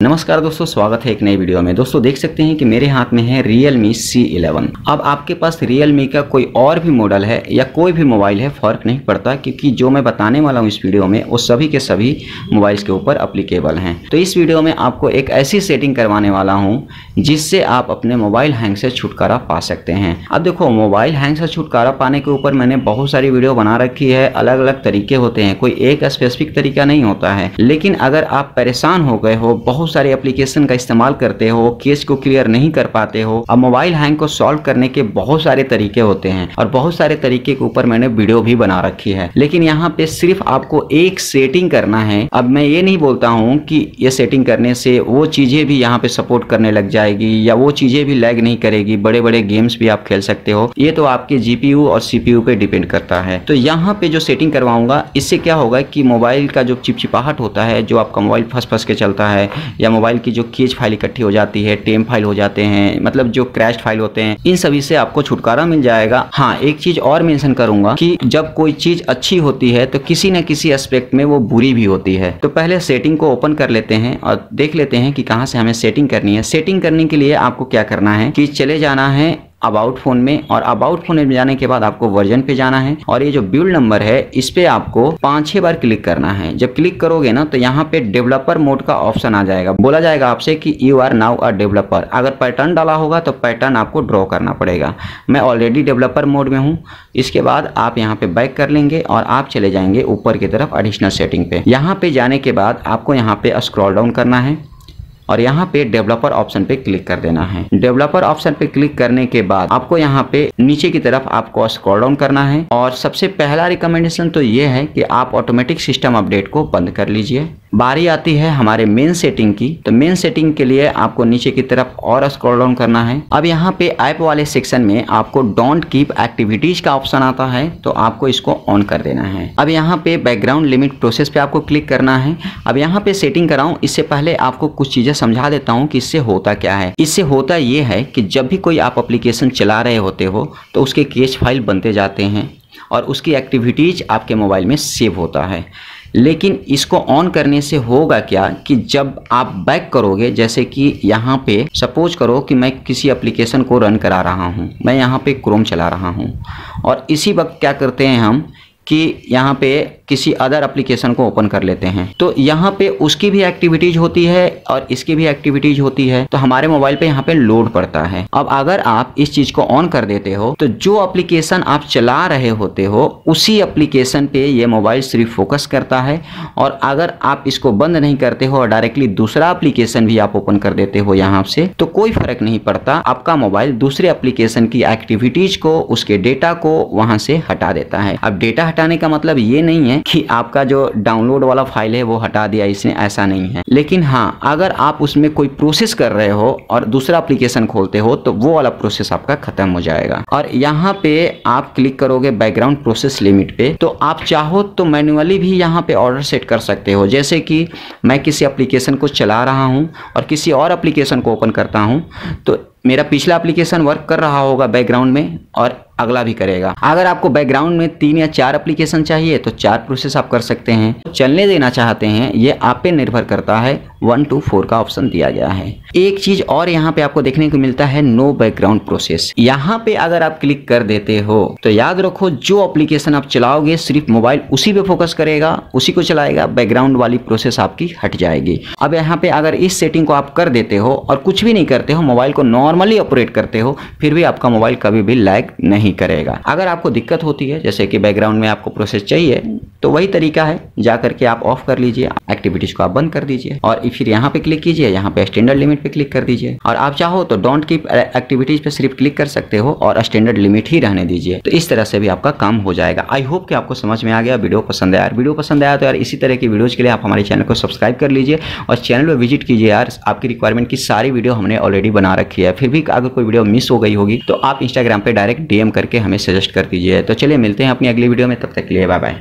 नमस्कार दोस्तों, स्वागत है एक नई वीडियो में। दोस्तों देख सकते हैं कि मेरे हाथ में है Realme C11। अब आपके पास Realme का कोई और भी मॉडल है या कोई भी मोबाइल है, फ़र्क नहीं पड़ता, क्योंकि जो मैं बताने वाला हूँ इस वीडियो में वो सभी के सभी मोबाइल्स के ऊपर अप्लीकेबल हैं। तो इस वीडियो में आपको एक ऐसी सेटिंग करवाने वाला हूँ जिससे आप अपने मोबाइल हैंग से छुटकारा पा सकते हैं। अब देखो, मोबाइल हैंग से छुटकारा पाने के ऊपर मैंने बहुत सारी वीडियो बना रखी है। अलग अलग तरीके होते हैं, कोई एक स्पेसिफिक तरीका नहीं होता है। लेकिन अगर आप परेशान हो गए हो, बहुत सारे एप्लीकेशन का इस्तेमाल करते हो, केस को क्लियर नहीं कर पाते हो, अब मोबाइल हैंग को सॉल्व करने के बहुत सारे तरीके होते हैं और बहुत सारे तरीके के ऊपर मैंने वीडियो भी बना रखी है। लेकिन यहाँ पे सिर्फ आपको एक सेटिंग करना है। अब मैं ये नहीं बोलता हूँ कि ये सेटिंग करने से वो चीजें भी यहाँ पे सपोर्ट करने लग जाएगी या वो चीजें भी लैग नहीं करेगी, बड़े बड़े गेम्स भी आप खेल सकते हो। ये तो आपके जीपीयू और सीपीयू पे डिपेंड करता है। तो यहाँ पे जो सेटिंग करवाऊंगा, इससे क्या होगा कि मोबाइल का जो चिपचिपाहट होता है, जो आपका मोबाइल फंस के चलता है, या मोबाइल की जो केज फाइल इकट्ठी हो जाती है, टेम फाइल हो जाते हैं, मतलब जो क्रैश फाइल होते हैं, इन सभी से आपको छुटकारा मिल जाएगा। हाँ, एक चीज और मेंशन करूंगा कि जब कोई चीज अच्छी होती है तो किसी न किसी एस्पेक्ट में वो बुरी भी होती है। तो पहले सेटिंग को ओपन कर लेते हैं और देख लेते हैं कि कहां से हमें सेटिंग करनी है। सेटिंग करने के लिए आपको क्या करना है कि चले जाना है अबाउट फोन में, और अबाउट फोन में जाने के बाद आपको वर्जन पे जाना है और ये जो बिल्ड नंबर है इस पे आपको 5-6 बार क्लिक करना है। जब क्लिक करोगे ना तो यहाँ पे डेवलपर मोड का ऑप्शन आ जाएगा। बोला जाएगा आपसे कि you are now a developer. अगर पैटर्न डाला होगा तो पैटर्न आपको ड्रॉ करना पड़ेगा। मैं ऑलरेडी डेवलपर मोड में हूँ। इसके बाद आप यहाँ पे बैक कर लेंगे और आप चले जाएंगे ऊपर की तरफ एडिशनल सेटिंग पे। यहाँ पे जाने के बाद आपको यहाँ पे स्क्रॉल डाउन करना है और यहाँ पे डेवलपर ऑप्शन पे क्लिक कर देना है। डेवलपर ऑप्शन पे क्लिक करने के बाद आपको यहाँ पे नीचे की तरफ आपको स्क्रॉल डाउन करना है और सबसे पहला रिकमेंडेशन तो ये है कि आप ऑटोमेटिक सिस्टम अपडेट को बंद कर लीजिए। बारी आती है हमारे मेन सेटिंग की। तो मेन सेटिंग के लिए आपको नीचे की तरफ और स्क्रॉल डाउन करना है। अब यहाँ पे ऐप वाले सेक्शन में आपको डोंट कीप एक्टिविटीज का ऑप्शन आता है, तो आपको इसको ऑन कर देना है। अब यहाँ पे बैकग्राउंड लिमिट प्रोसेस पे आपको क्लिक करना है। अब यहाँ पे सेटिंग कराऊं इससे पहले आपको कुछ चीजें समझा देता हूं कि इससे होता क्या है। इससे होता ये है कि जब भी कोई आप एप्लीकेशन चला रहे होते हो तो उसके कैश फाइल बनते जाते हैं और उसकी एक्टिविटीज आपके मोबाइल में सेव होता है। लेकिन इसको ऑन करने से होगा क्या कि जब आप बैक करोगे, जैसे कि यहाँ पे सपोज करो कि मैं किसी एप्लीकेशन को रन करा रहा हूँ, मैं यहाँ पे क्रोम चला रहा हूँ और इसी वक्त क्या करते हैं हम कि यहाँ पे किसी अदर एप्लीकेशन को ओपन कर लेते हैं, तो यहाँ पे उसकी भी एक्टिविटीज होती है और इसकी भी एक्टिविटीज होती है, तो हमारे मोबाइल पे यहाँ पे लोड पड़ता है। अब अगर आप इस चीज को ऑन कर देते हो तो जो एप्लीकेशन आप चला रहे होते हो उसी एप्लीकेशन पे ये मोबाइल सिर्फ फोकस करता है। और अगर आप इसको बंद नहीं करते हो और डायरेक्टली दूसरा एप्लीकेशन भी आप ओपन कर देते हो यहाँ से, तो कोई फर्क नहीं पड़ता। आपका मोबाइल दूसरे एप्लीकेशन की एक्टिविटीज को, उसके डेटा को वहां से हटा देता है। अब डेटा हटाने का मतलब ये नहीं है कि आपका जो डाउनलोड वाला फाइल है वो हटा दिया इसने, ऐसा नहीं है। लेकिन हाँ, अगर आप उसमें कोई प्रोसेस कर रहे हो और दूसरा एप्लीकेशन खोलते हो तो वो वाला प्रोसेस आपका खत्म हो जाएगा। और यहाँ पे आप क्लिक करोगे बैकग्राउंड प्रोसेस लिमिट पे, तो आप चाहो तो मैन्युअली भी यहाँ पे ऑर्डर सेट कर सकते हो। जैसे कि मैं किसी एप्लीकेशन को चला रहा हूँ और किसी और एप्लीकेशन को ओपन करता हूँ, तो मेरा पिछला एप्लीकेशन वर्क कर रहा होगा बैकग्राउंड में और अगला भी करेगा। अगर आपको बैकग्राउंड में 3 या 4 एप्लीकेशन चाहिए तो 4 प्रोसेस आप कर सकते हैं। चलने देना चाहते हैं, ये आप पे निर्भर करता है। 1 to 4 का ऑप्शन दिया गया है। एक चीज और यहाँ पे आपको देखने को मिलता है, नो बैकग्राउंड प्रोसेस। यहाँ पे अगर आप क्लिक कर देते हो तो याद रखो, जो एप्लीकेशन आप चलाओगे सिर्फ मोबाइल उसी पे फोकस करेगा, उसी को चलाएगा, बैकग्राउंड वाली प्रोसेस आपकी हट जाएगी। अब यहाँ पे अगर इस सेटिंग को आप कर देते हो और कुछ भी नहीं करते हो, मोबाइल को नॉर्मली ऑपरेट करते हो, फिर भी आपका मोबाइल कभी भी लैग नहीं करेगा। अगर आपको दिक्कत होती है, जैसे कि बैकग्राउंड में आपको प्रोसेस चाहिए, तो वही तरीका है, जा करके आप ऑफ कर लीजिए, एक्टिविटीज को आप बंद कर दीजिए और फिर यहाँ पे क्लिक कीजिए, यहाँ पे स्टैंडर्ड लिमिट पे क्लिक कर दीजिए। और आप चाहो तो डोंट कीप एक्टिविटीज पे सिर्फ क्लिक कर सकते हो और स्टैंडर्ड लिमिट ही रहने दीजिए। तो इस तरह से भी आपका काम हो जाएगा। आई होप कि आपको समझ में आ गया। वीडियो पसंद आया, वीडियो पसंद आया तो यार इसी तरह की वीडियोज के लिए आप हमारे चैनल को सब्सक्राइब कर लीजिए और चैनल पर विजिट कीजिए। यार आपकी रिक्वायरमेंट की सारी वीडियो हमने ऑलरेडी बना रखी है। फिर भी अगर कोई वीडियो मिस हो गई होगी तो आप इंस्टाग्राम पे डायरेक्ट DM करके हमें सजेस्ट कर दीजिए। तो चलिए मिलते हैं अपनी अगली वीडियो में, तब तक के लिए बाय बाय।